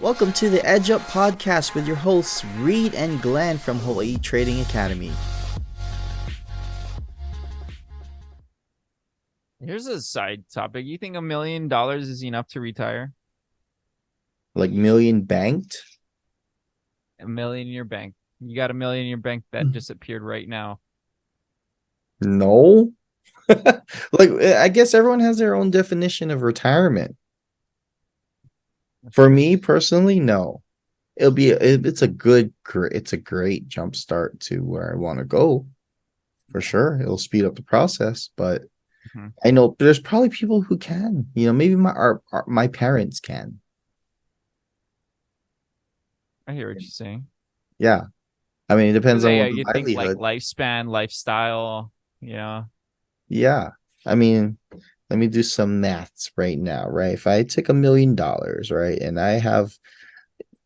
Welcome to the Edge Up Podcast with your hosts Reed and Glenn from Hawai'i Trading Academy. Here's a side topic. You think $1 million is enough to retire? Like million banked? $1 million in your bank. You got $1 million in your bank that just appeared right now. No. Like, I guess everyone has their own definition of retirement. For me personally, no. It's a great jump start to where I want to go. For sure. It'll speed up the process, but Mhm. I know there's probably people who can. Maybe my parents can. I hear what you're saying. Yeah. I mean, it depends Because on yeah, what the you think like livelihood. lifespan, lifestyle, Yeah. I mean, let me do some maths right now, right? If I take $1 million, right, and I have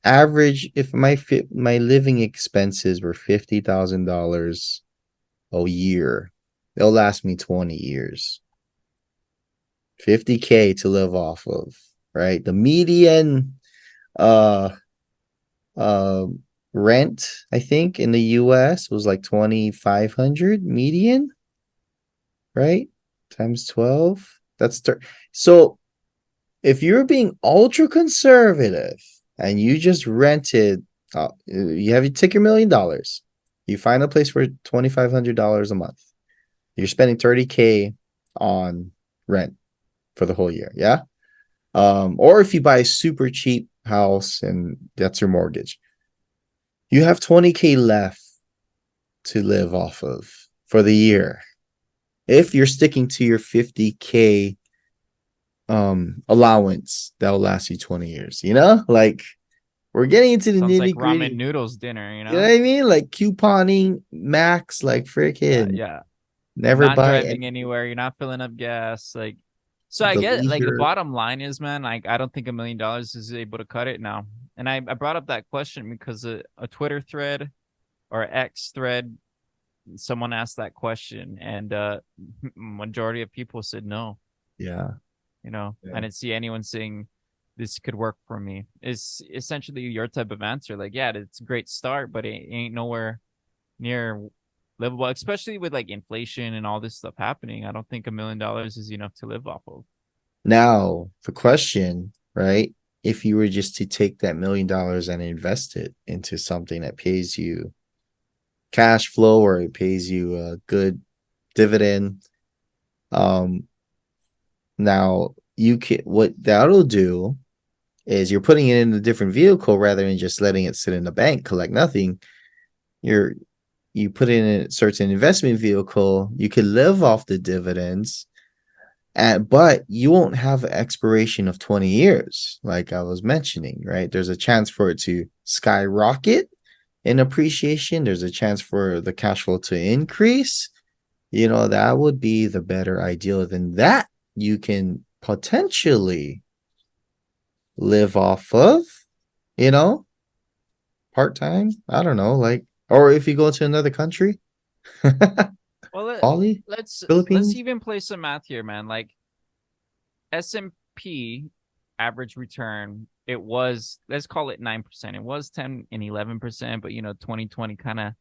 average, if my living expenses were $50,000 a year, they'll last me 20 years. 50K to live off of, right? The median uh uh rent, I think, in the US was like 2,500 median, right? Times 12. So if you're being ultra conservative and you just rented, you take your $1 million, you find a place for $2,500 a month. You're spending 30K on rent for the whole year, yeah. Or if you buy a super cheap house and that's your mortgage, you have 20K left to live off of for the year. If you're sticking to your 50K allowance, that'll last you 20 years, like we're getting into the sounds like nitty ramen gritty. noodles dinner, you You know know? what I mean? Like couponing max, like Yeah, freaking yeah. never Not buy driving any, anywhere, you're not filling up gas. So I the get like the leisure. bottom line is, man, like I don't think $1 million is able to cut it now. And I brought up that question because a Twitter thread or X thread, someone asked that question, and majority of people said no. Yeah. I Yeah. didn't see anyone saying this could work for me. It's essentially your type of answer. Like, yeah, it's a great start, but it ain't nowhere near livable, especially with like inflation and all this stuff happening. I don't think $1 million is enough to live off of. Now, the question, right? If you were just to take that $1 million and invest it into something that pays you cash flow or it pays you a good dividend, um, now you can what that'll do is you're putting it in a different vehicle rather than just letting it sit in the bank, collect nothing. You're you put it in a certain investment vehicle, you could live off the dividends, but you won't have an expiration of 20 years, like I was mentioning, right? There's a chance for it to skyrocket in appreciation. There's a chance for the cash flow to increase. That would be the better ideal than that. You can potentially live off of, you know, part time. I don't know, like, or if you go to another country, Well, Bali, let's Philippines. even play some math here, man. Like S&P average return, it was, let's call it 9%. It was 10 and 11%, but 2020 kind of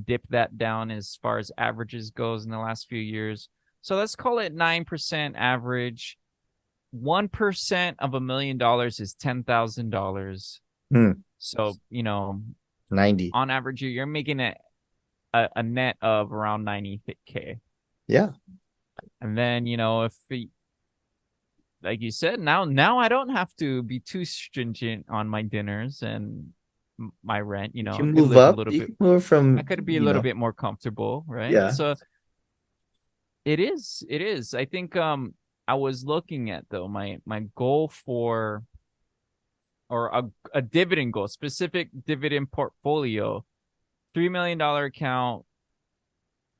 dipped that down as far as averages goes in the last few years. So let's call it 9% average. 1% of $1 million is $10,000. Hmm, So, 90. on average, you're making a net of around 90K. Yeah. And then, if like you said, now I don't have to be too stringent on my dinners and my rent. You I can could move live a up. little You bit. can move I from, could be a little bit more comfortable, right? yeah. So it is. I think I was looking at though my goal for or a dividend goal, specific dividend portfolio, $3 million account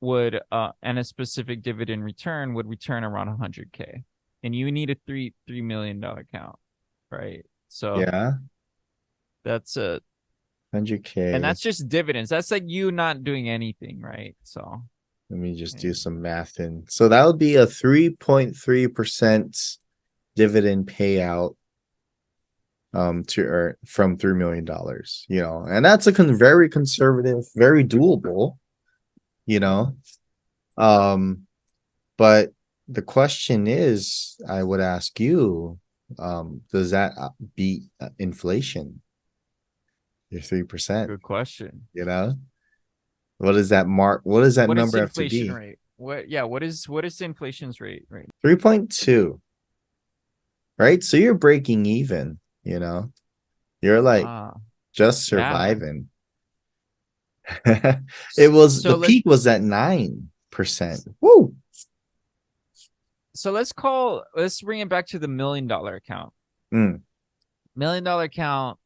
would and a specific dividend return would return around 100K, and you need a $3 million account, right? So Yeah. that's a and 100K. that's just dividends. That's like you not doing anything, right? So Let me just yeah. do some math in. So that would be a 3.3% dividend payout to earn from $3 million, and that's a very conservative, very doable, you know. Um, but the question is, I would ask you, does that beat inflation? Your 3%, Good question. you know? What does that mark? What does that What is number have to inflation be? rate? What is the inflation's rate right 3.2, right? So you're breaking even, You're like now? just Yeah. surviving. It was So the let peak was at 9%. Woo. let's bring it back to the $1 million account. Mm, $1 million account,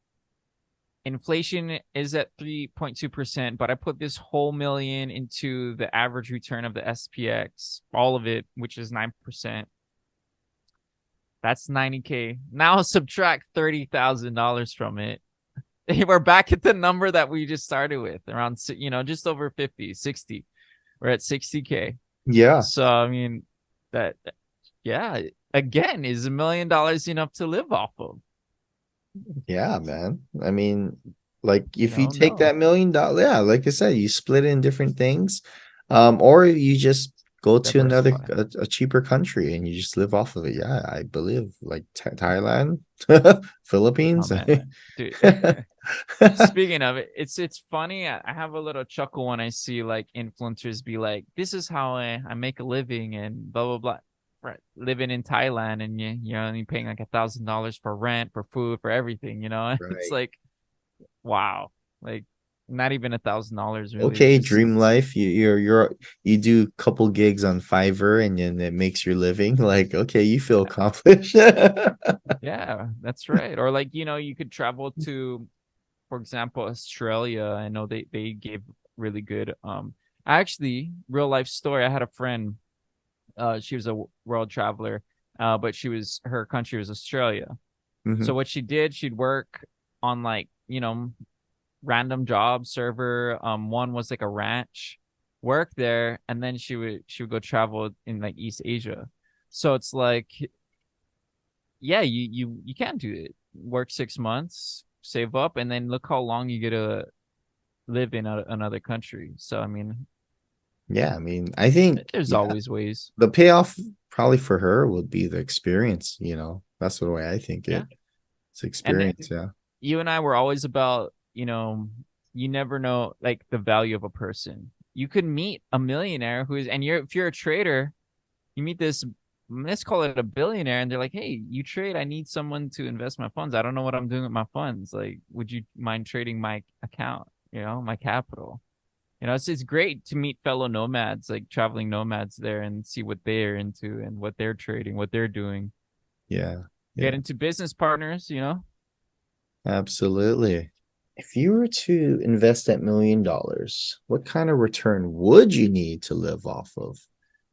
inflation is at 3.2%, but I put this whole million into the average return of the SPX, all of it, which is 9%. That's 90K. Now subtract $30,000 from it. We're back at the number that we just started with, around, just over 50, 60. We're at 60K. yeah. So, I mean, that, yeah, again, is $1 million enough to live off of? Yeah, man. I mean, like if you take No. that $1 million, yeah, like I said, you split it in different things, or you just go to another Diversify. a cheaper country and you just live off of it. Yeah, I believe like Thailand, Oh Philippines. man, dude. Speaking of it, it's funny. I have a little chuckle when I see like influencers be like, "This is how I make a living," and blah blah blah. Right, living in Thailand, and you're only paying like $1,000 for rent, for food, for everything. It's Right. like, wow, like not even $1,000 really. It's Okay, just dream it's life. You do a couple gigs on Fiverr and then it makes your living. Like, okay, you feel accomplished. yeah, that's right. Or like you could travel to, for example, Australia. I know they gave really good. Actually, real life story. I had a friend. She was a world traveler, but her country was Australia. So Mhm, what she did, she'd work on like random job server. One was like a ranch, work there, and then she would go travel in like East Asia. So it's like, yeah, you can do it. Work 6 months, save up, and then look how long you get to live in another country. So I mean, yeah, I mean, I think, there's yeah, always ways. the payoff probably for her would be the experience, That's the way I think Yeah. it's And experience, yeah. you and I were always about, you never know like the value of a person. You could meet a millionaire and if you're a trader, you meet this, let's call it a billionaire, and they're like, "Hey, you trade? I need someone to invest my funds. I don't know what I'm doing with my funds. Like, would you mind trading my account? My capital." It's great to meet fellow nomads, like traveling nomads there, and see what they're into and what they're trading, what they're doing. Yeah, Get yeah, into business partners. absolutely. If you were to invest that $1 million, what kind of return would you need to live off of?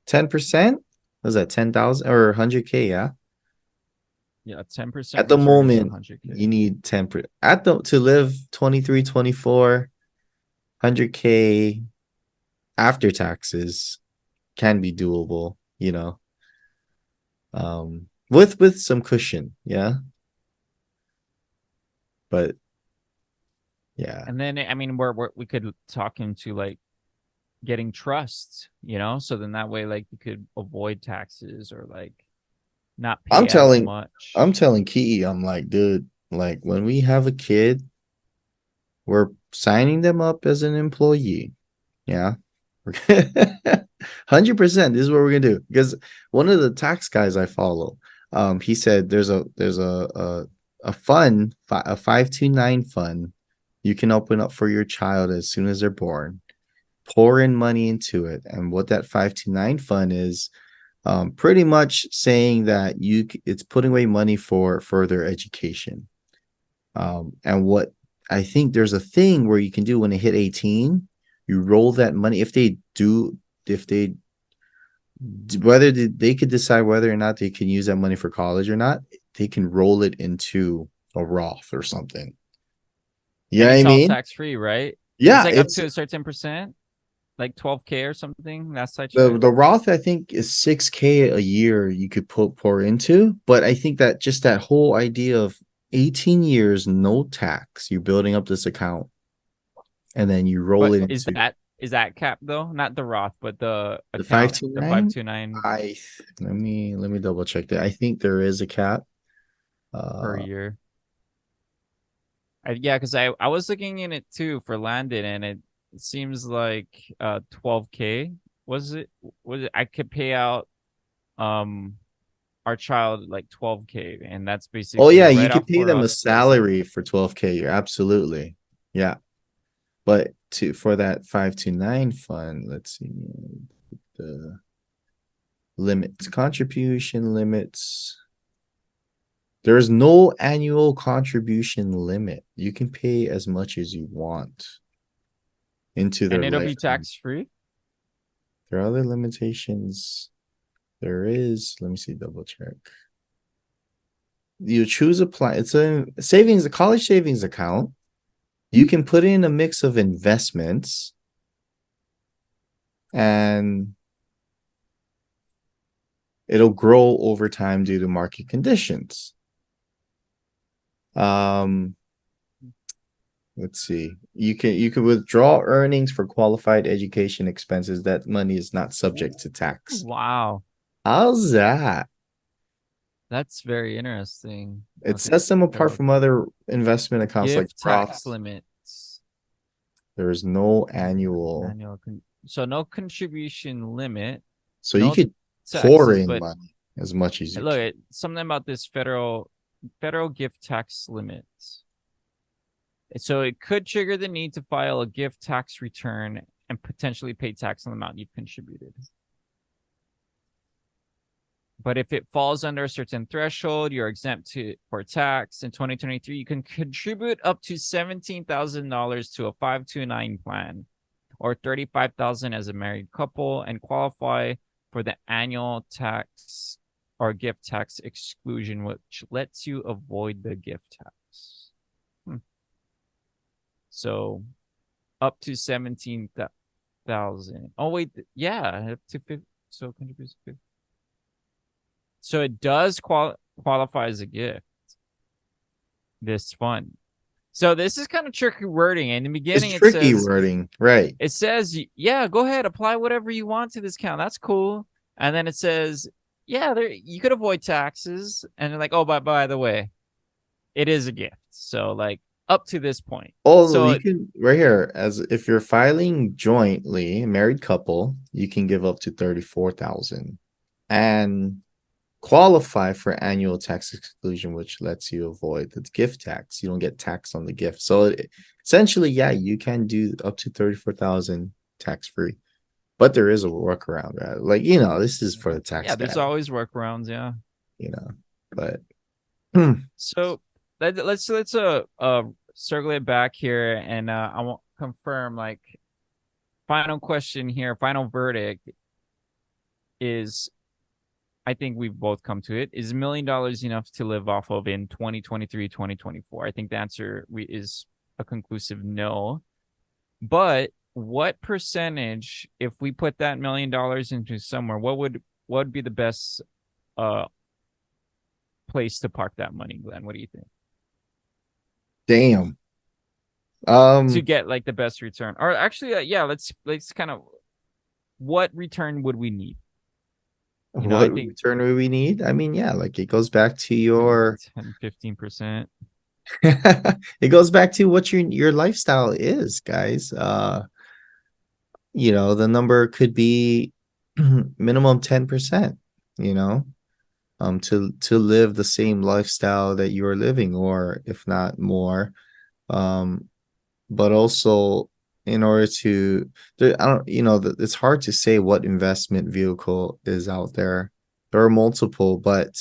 10%? Was that 10,000 or 100K? Yeah. Yeah, 10% At the return is moment, you 100K. need 10% to live 23, 24, 100K after taxes can be doable, with some cushion, yeah. But yeah, And then I mean, we could talk into like getting trust. So then that way, like you could avoid taxes or like not I'm pay as telling, I'm much. telling Key, I'm like, dude, like when we have a kid, we're signing them up as an employee. Yeah. 100%. This is what we're gonna do. Because one of the tax guys I follow, he said there's a fund, a 529 fund you can open up for your child as soon as they're born. Pour in money into it, and what that 529 fund is, pretty much saying that it's putting away money for further education. And what I think there's a thing where you can do when they hit 18, you roll that money. If they, they could decide whether or not they can use that money for college or not, they can roll it into a Roth or something. You know And what I it's all mean? tax free, right? It's Yeah, like up it's to a certain percent, like 12K or something. Last I the checked. Roth, I think, is 6K a year you could pour into, but I think that just that whole idea of 18 years, no tax. You're building up this account and then you roll But it into is that cap though? Not the Roth, but the the account, the 529. 529 Let me double check that. I think there is a cap. per Uh year. Yeah, because I was looking in it too for Landon, and it seems like 12K was it I could pay out um our child like 12K, and that's oh basically yeah, you right could off pay for them a us as salary for 12K. You're absolutely. Yeah. But to for that 529 fund, let's see the limits, contribution limits. There's no annual contribution limit. You can pay as much as you want into and their it'll be lifetime. tax free. There are other limitations. There is, let me see, double check. You choose a plan. It's a college savings account. You can put in a mix of investments and it'll grow over time due to market conditions. Um, let's see. You can withdraw earnings for qualified education expenses. That money is not subject to tax. Wow, How's that? that's very interesting. It Okay, sets them apart so from other investment accounts like gift tax Roth. limits, There is no annual, so no contribution limit, so you no could pour taxes, in but money as much as you look, can. something about this federal gift tax limits. So it could trigger the need to file a gift tax return and potentially pay tax on the amount you've contributed. But if it falls under a certain threshold, you're exempt for tax. In 2023, you can contribute up to $17,000 to a 529 plan or 35,000 as a married couple and qualify for the annual tax or gift tax exclusion, which lets you avoid the gift tax. So up to 17,000. Oh wait, yeah, up to 50. So contributes 50. So it does qualify as a gift. This fund. So this is kind of tricky wording. In the It's beginning, tricky wording, right? it says, yeah, go ahead, apply whatever you want to this account. That's cool. And then it says, yeah, there you could avoid taxes. And they're like, oh, by the way, it is a gift. So like up to this point. Oh, you So can right here as if you're filing jointly, a married couple, you can give up to 34,000 and qualify for annual tax exclusion, which lets you avoid the gift tax. You don't get taxed on the gift. So essentially, yeah, you can do up to 34,000 tax free, but there is a workaround, right? Like, this is for the tax yeah, guy, there's always workarounds. Yeah. you know, but So let's circle it back here, and I want confirm like final question here, final verdict is I think we've both come to it. Is $1 million enough to live off of in 2023, 2024? I think the answer is a conclusive no. But what percentage, if we put that $1 million into somewhere, what would be the best uh place to park that money, Glenn? What do you think? damn. To Um, get like the best return. Or actually, yeah, let's kind of what return would we need? I what think return do we need? I mean, yeah, like it goes back to maybe your 10, 15%. it goes back to what your lifestyle is, guys. The number could be minimum 10%, you know, to live the same lifestyle that you're living, or if not more. Um, but also in order to I don't, it's hard to say what investment vehicle is out there. There are multiple, but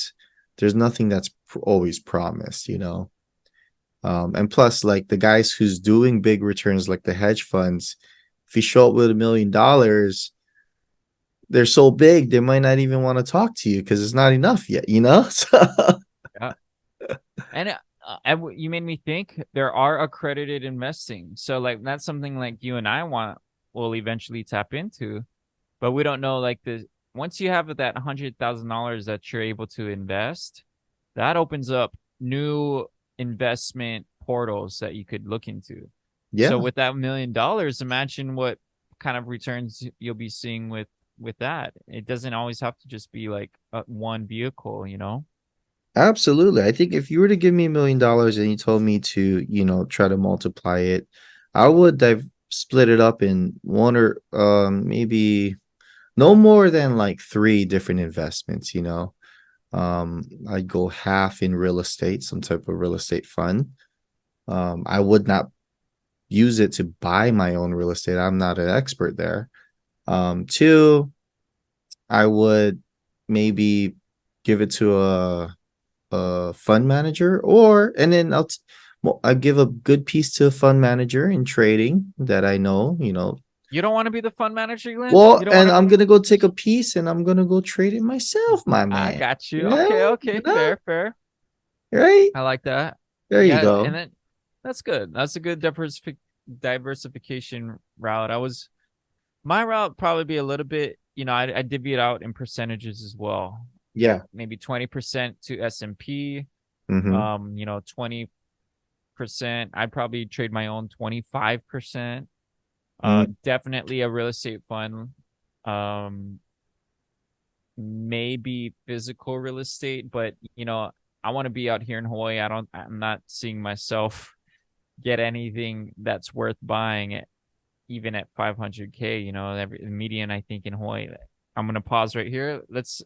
there's nothing that's always promised. And plus, like the guys who's doing big returns, like the hedge funds, if you show up with $1 million, they're so big they might not even want to talk to you because it's not enough yet. So, Yeah. And you made me think there are accredited investing. So like that's something like you and I will eventually tap into, but we don't know like the once you have that $100,000 that you're able to invest, that opens up new investment portals that you could look into. So Yeah, with that $1 million, imagine what kind of returns you'll be seeing with that. It doesn't always have to just be like one vehicle, you know? absolutely. I think if you were to give me $1 million and you told me to, try to multiply it, I would split it up in one or maybe no more than like three different investments. I'd go half in real estate, some type of real estate fund. I would not use it to buy my own real estate. I'm not an expert there. Two, I would maybe give it to a fund manager, and then well, I give a good piece to a fund manager in trading that I know. You don't want to be the fund manager, Glenn? You Well, don't want and to I'm be. gonna go take a piece and I'm gonna go trade it myself, my I man. got you. Yeah, Okay, you okay, know, fair, fair. right? I like that. There you Yeah, and go. then that's good. That's a good diversification route. My route probably be a little bit, I divvy it out in percentages as well. Yeah. Maybe 20% to S&P, Mm-hmm. 20%. I'd probably trade my own 25%. Mm. Definitely a real estate fund. Um, Maybe physical real estate, but I want to be out here in Hawaii. I'm not seeing myself get anything that's worth buying it, even at 500K, every median, I think, in Hawaii. I'm gonna pause right here.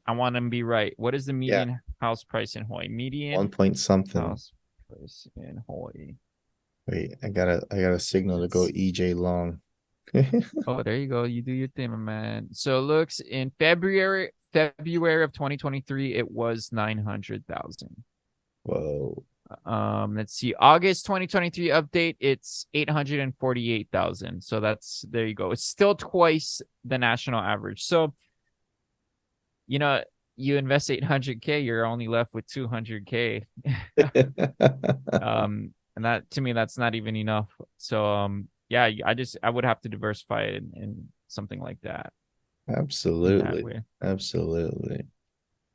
I want to be right. What is the Yeah. median house price in Hawaii? One Median point something. house price in Hawaii. Wait, I got a signal to go Let's EJ long. Oh, there you go. You do your thing, my man. So it looks in February of 2023, it was 900,000. Whoa. Let's see. August 2023 update, it's 848,000. So there you go. It's still twice the national average. So, you know, you invest 800K, you're only left with 200K. And that, to me, that's not even enough. So, yeah, I would have to diversify it in something like that, in that Absolutely. way. Absolutely.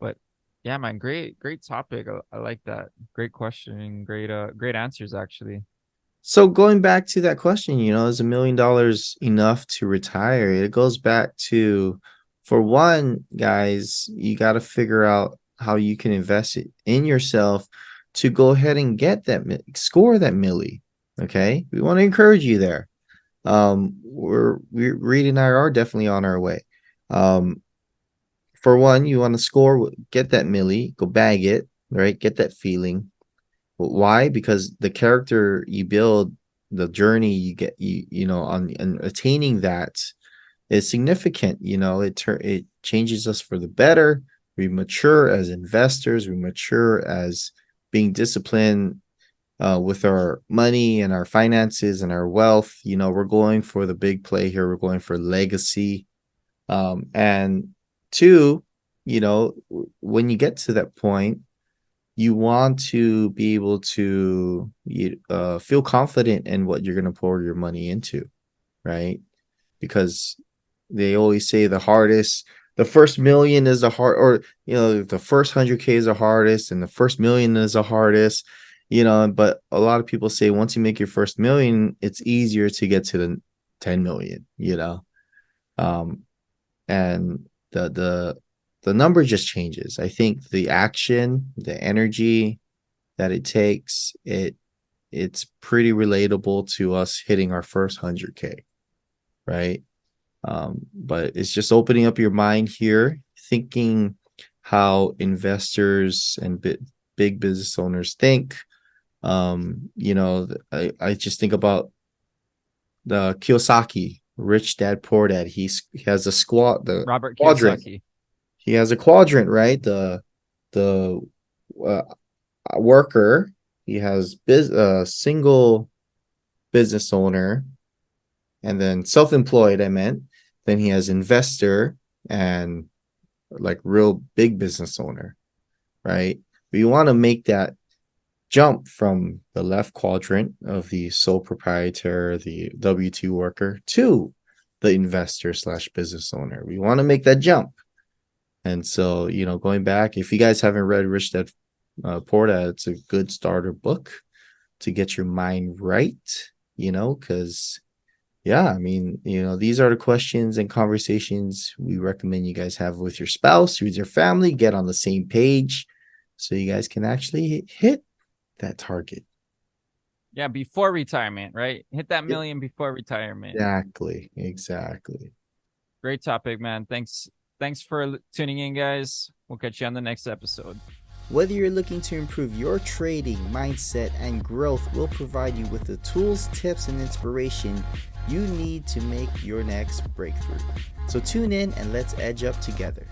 But yeah, man, great topic. I like that. Great questioning, great answers actually. So going back to that question, is $1 million enough to retire? It goes back to, for one, guys, you got to figure out how you can invest it in yourself to go ahead and get score that millie. Okay, we want to encourage you there. We're Reed and I are definitely on our way. Um, for one, you want to score, get that millie, go bag it, right? Get that feeling. Why? Because the character you build, the journey you get, on attaining that is significant. It changes us for the better. We mature as investors. We mature as being disciplined with our money and our finances and our wealth. We're going for the big play here. We're going for legacy. And two, when you get to that point, you want to be able to feel confident in what you're going to pour your money into, right? Because they always say the first million is the hard, or the first 100K is the hardest, and the first million is the hardest. But a lot of people say once you make your first million, it's easier to get to the 10 million. Um, and the number just changes. I think the action, the energy that it takes, it's pretty relatable to us hitting our first 100K, right? But it's just opening up your mind here, thinking how investors and big business owners think. I just think about the Kiyosaki, Rich Dad Poor Dad. He has the Robert quadrant. Kiyosaki. He has a quadrant, right? The uh, worker. He has single business owner, and then self-employed. I meant. Then he has investor and like real big business owner, right? But you want to make that jump from the left quadrant of the sole proprietor, the W2 worker, to the investor slash business owner. We want to make that jump. And so, going back, if you guys haven't read Rich Dad Poor Dad, it's a good starter book. to get your mind right, because yeah, I mean, these are the questions and conversations we recommend you guys have with your spouse, with your family, get on the same page so you guys can actually hit that target. Yeah, before retirement, right? Hit that Yep. million before retirement. Exactly. Great topic, man. Thanks for tuning in, guys. We'll catch you on the next episode. Whether you're looking to improve your trading mindset and growth, we'll provide you with the tools, tips, and inspiration you need to make your next breakthrough. So tune in and let's edge up together.